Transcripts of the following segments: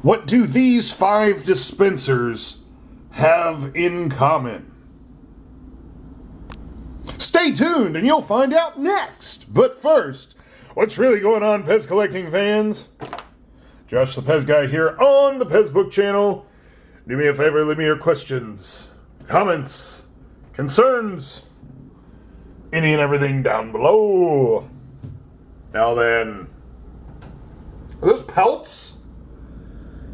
What do these 5 dispensers have in common? Stay tuned and you'll find out next. But first, what's really going on, Pez collecting fans? Josh the Pez Guy here on the Pez Book channel. Do me a favor, leave me your questions, comments, concerns, any and everything down below. Now then, are those pelts?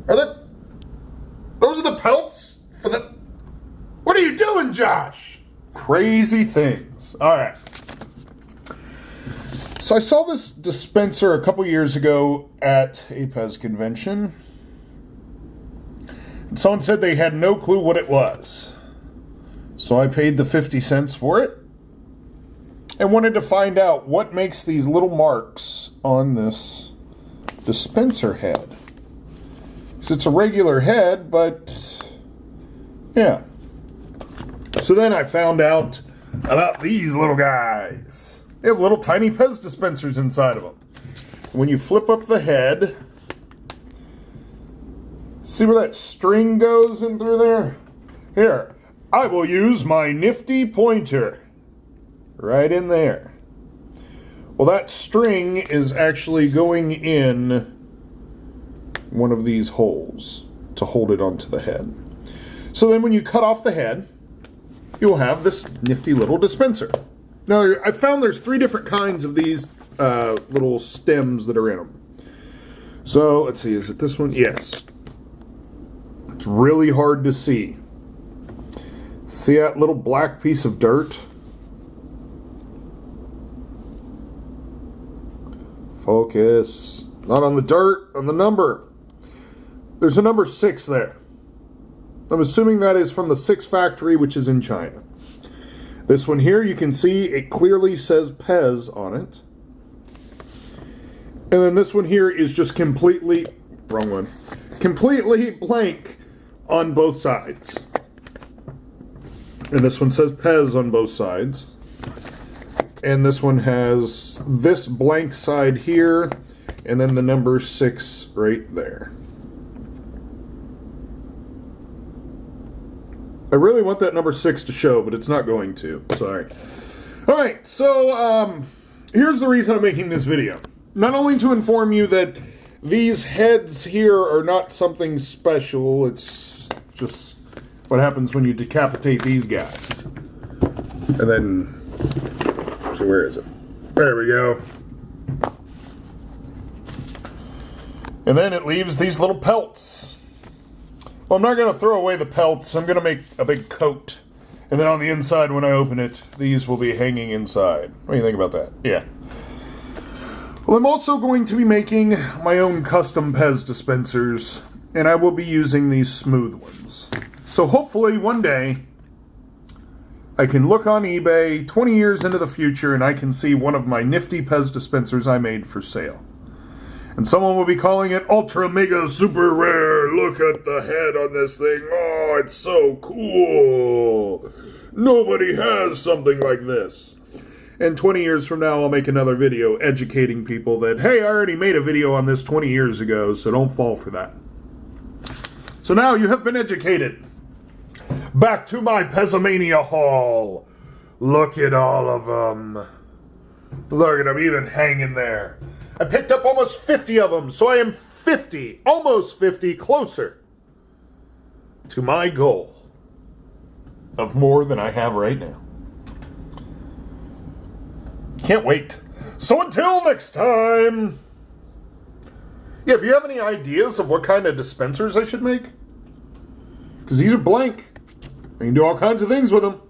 Those are the pelts for the... What are you doing, Josh? Crazy things. All right. So I saw this dispenser a couple years ago at a Pez convention. And someone said they had no clue what it was. So I paid the 50 cents for it. And wanted to find out what makes these little marks on this dispenser head. Because it's a regular head, but yeah. So then I found out about these little guys. They have little tiny Pez dispensers inside of them. When you flip up the head, see where that string goes in through there? Here, I will use my nifty pointer. Right in there. Well, that string is actually going in one of these holes to hold it onto the head. So then when you cut off the head, you'll have this nifty little dispenser. Now, I found there's 3 different kinds of these little stems that are in them. So, let's see, is it this one? Yes. It's really hard to see. See that little black piece of dirt? Focus. Not on the dirt, on the number. There's a number 6 there. I'm assuming that is from the 6 factory, which is in China. This one here, you can see it clearly says Pez on it. And then this one here is just completely, wrong one, completely blank on both sides. And this one says Pez on both sides. And this one has this blank side here, and then the number 6 right there. I really want that number 6 to show, but it's not going to. Sorry. Alright, so here's the reason I'm making this video. Not only to inform you that these heads here are not something special, it's just what happens when you decapitate these guys. And then... So where is it? There we go. And then it leaves these little pelts. Well, I'm not going to throw away the pelts. I'm going to make a big coat. And then on the inside, when I open it, these will be hanging inside. What do you think about that? Yeah. Well, I'm also going to be making my own custom Pez dispensers. And I will be using these smooth ones. So hopefully one day I can look on eBay 20 years into the future and I can see one of my nifty Pez dispensers I made for sale. And someone will be calling it Ultra Mega Super Rare. Look at the head on this thing. Oh, it's so cool. Nobody has something like this. And 20 years from now, I'll make another video educating people that, hey, I already made a video on this 20 years ago, so don't fall for that. So now you have been educated. Back to my Pezomania haul. Look at all of them. Look at them even hanging there. I picked up almost 50 of them, so I am 50, almost 50, closer to my goal of more than I have right now. Can't wait. So until next time. Yeah, if you have any ideas of what kind of dispensers I should make, because these are blank. I can do all kinds of things with them.